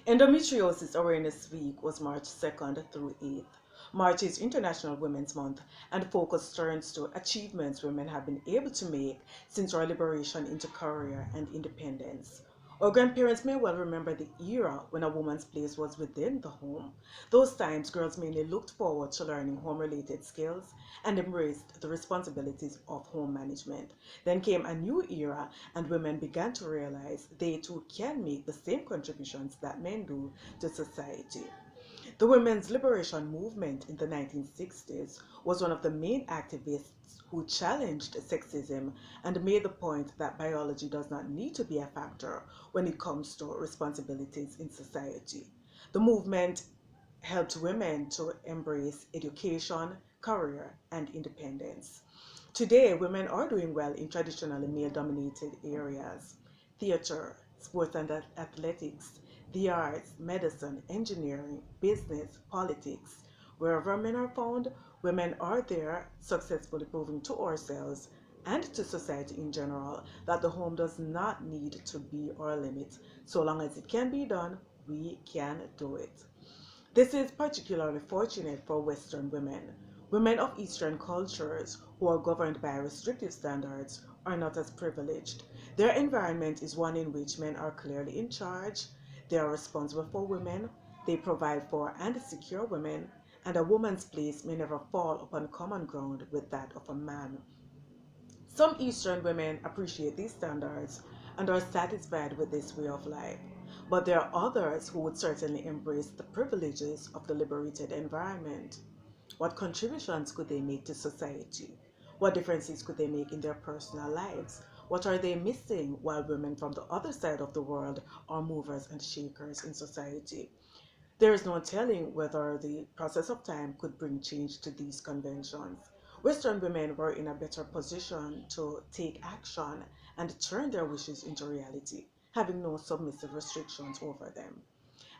Endometriosis Awareness Week was March 2nd through 8th. March is International Women's Month, and the focus turns to achievements women have been able to make since our liberation into career and independence. Our grandparents may well remember the era when a woman's place was within the home. Those times, girls mainly looked forward to learning home related skills and embraced the responsibilities of home management. Then came a new era, and women began to realize they too can make the same contributions that men do to society. The women's liberation movement in the 1960s was one of the main activists who challenged sexism and made the point that biology does not need to be a factor when it comes to responsibilities in society. The movement helped women to embrace education, career, and independence. Today, women are doing well in traditionally male dominated areas: theater, sports and athletics, the arts, medicine, engineering, business, politics. Wherever men are found, women are there, successfully proving to ourselves and to society in general that the home does not need to be our limit. So long as it can be done, we can do it. This is particularly fortunate for Western women. Women of Eastern cultures who are governed by restrictive standards are not as privileged. Their environment is one in which men are clearly in charge, they are responsible for women, they provide for and secure women, and a woman's place may never fall upon common ground with that of a man. Some Eastern women appreciate these standards and are satisfied with this way of life, but there are others who would certainly embrace the privileges of the liberated environment. What contributions could they make to society? What differences could they make in their personal lives? What are they missing while women from the other side of the world are movers and shakers in society? There is no telling whether the process of time could bring change to these conventions. Western women were in a better position to take action and turn their wishes into reality, having no submissive restrictions over them.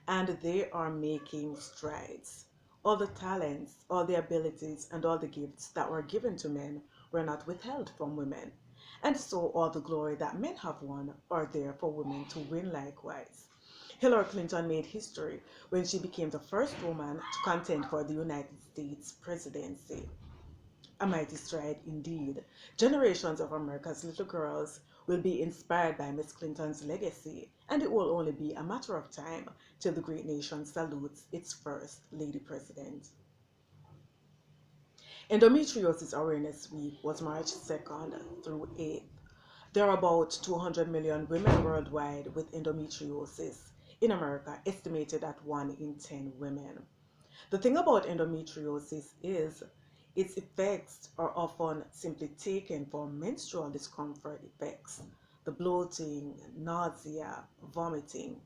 And they are making strides. All the talents, all the abilities, and all the gifts that were given to men were not withheld from women. And so all the glory that men have won are there for women to win likewise. Hillary Clinton made history when she became the first woman to contend for the United States presidency. A mighty stride indeed. Generations of America's little girls will be inspired by Miss Clinton's legacy, and it will only be a matter of time till the great nation salutes its first lady president. Endometriosis Awareness Week was March 2nd through 8th. There are about 200 million women worldwide with endometriosis. In America, estimated at 1 in 10 women. The thing about endometriosis is its effects are often simply taken for menstrual discomfort effects, the bloating, nausea, vomiting.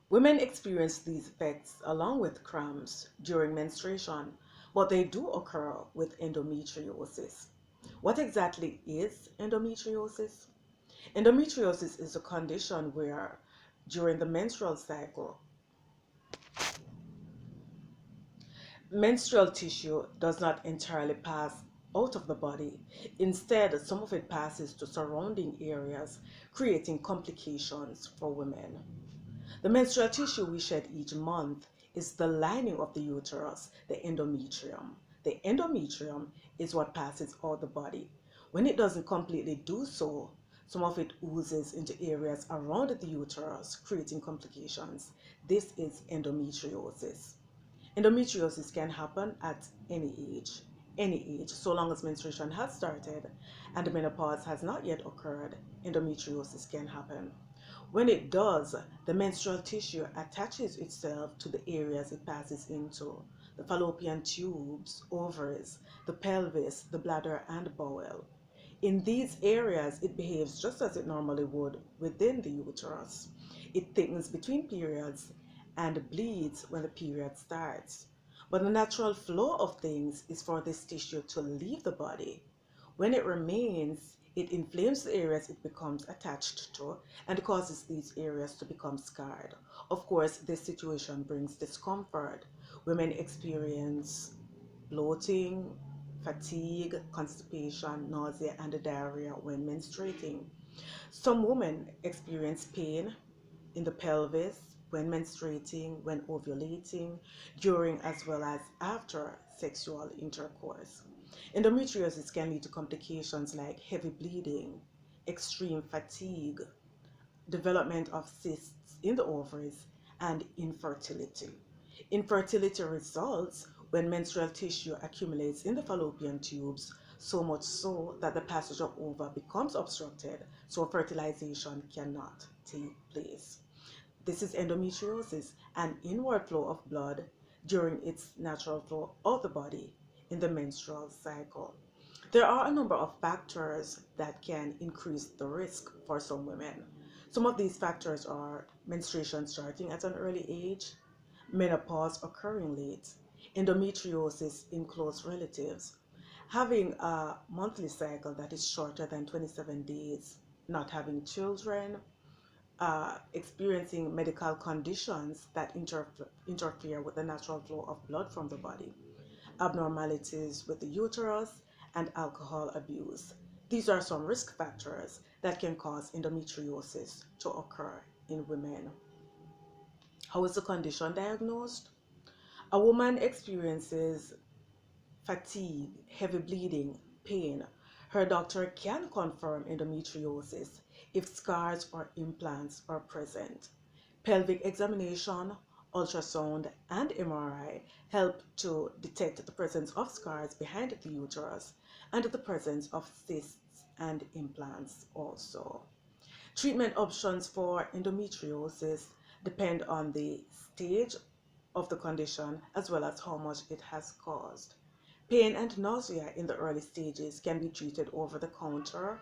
Women experience these effects along with cramps during menstruation, but they do occur with endometriosis. What exactly is endometriosis? Endometriosis is a condition where, during the menstrual cycle, menstrual tissue does not entirely pass out of the body. Instead, some of it passes to surrounding areas, creating complications for women. The menstrual tissue we shed each month is the lining of the uterus, the endometrium. The endometrium is what passes out the body. When it doesn't completely do so, some of it oozes into areas around the uterus, creating complications. This is endometriosis. Endometriosis can happen at any age, so long as menstruation has started and menopause has not yet occurred, endometriosis can happen. When it does, the menstrual tissue attaches itself to the areas it passes into: the fallopian tubes, ovaries, the pelvis, the bladder, and bowel. In these areas, it behaves just as it normally would within the uterus. It thickens between periods and bleeds when the period starts. But the natural flow of things is for this tissue to leave the body. When it remains, it inflames the areas it becomes attached to and causes these areas to become scarred. Of course, this situation brings discomfort. Women experience bloating, fatigue, constipation, nausea, and diarrhea when menstruating. Some women experience pain, in the pelvis, when menstruating, when ovulating, during as well as after sexual intercourse. Endometriosis can lead to complications like heavy bleeding, extreme fatigue, development of cysts in the ovaries, and infertility. Infertility results when menstrual tissue accumulates in the fallopian tubes, so much so that the passage of ova becomes obstructed, so fertilization cannot take place. This is endometriosis, an inward flow of blood during its natural flow of the body in the menstrual cycle. There are a number of factors that can increase the risk for some women. Some of these factors are menstruation starting at an early age, menopause occurring late, endometriosis in close relatives, having a monthly cycle that is shorter than 27 days, not having children, experiencing medical conditions that interfere with the natural flow of blood from the body, abnormalities with the uterus, and alcohol abuse. These are some risk factors that can cause endometriosis to occur in women. How is the condition diagnosed? A woman experiences fatigue, heavy bleeding, pain. Her doctor can confirm endometriosis if scars or implants are present. Pelvic examination, ultrasound, and MRI help to detect the presence of scars behind the uterus and the presence of cysts and implants also. Treatment options for endometriosis depend on the stage of the condition as well as how much it has caused. Pain and nausea in the early stages can be treated over the counter,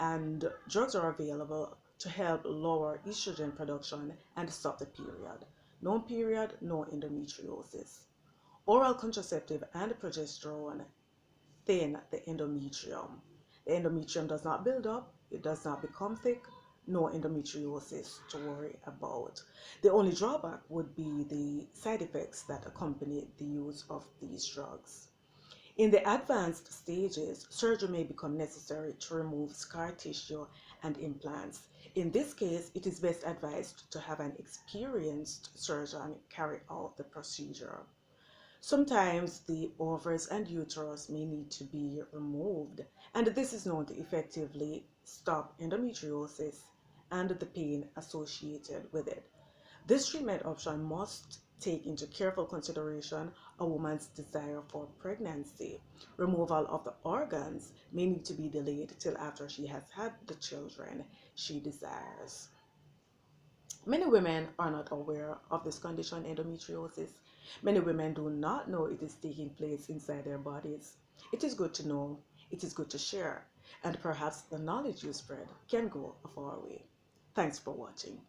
and drugs are available to help lower estrogen production and stop the period. No period, no endometriosis. Oral contraceptive and progesterone thin the endometrium. The endometrium does not build up, it does not become thick, no endometriosis to worry about. The only drawback would be the side effects that accompany the use of these drugs. In the advanced stages, surgery may become necessary to remove scar tissue and implants. In this case, it is best advised to have an experienced surgeon carry out the procedure. Sometimes the ovaries and uterus may need to be removed, and this is known to effectively stop endometriosis and the pain associated with it. This treatment option must take into careful consideration a woman's desire for pregnancy. Removal of the organs may need to be delayed till after she has had the children she desires. Many women are not aware of this condition, endometriosis. Many women do not know it is taking place inside their bodies. It is good to know, it is good to share, and perhaps the knowledge you spread can go a far way. Thanks for watching.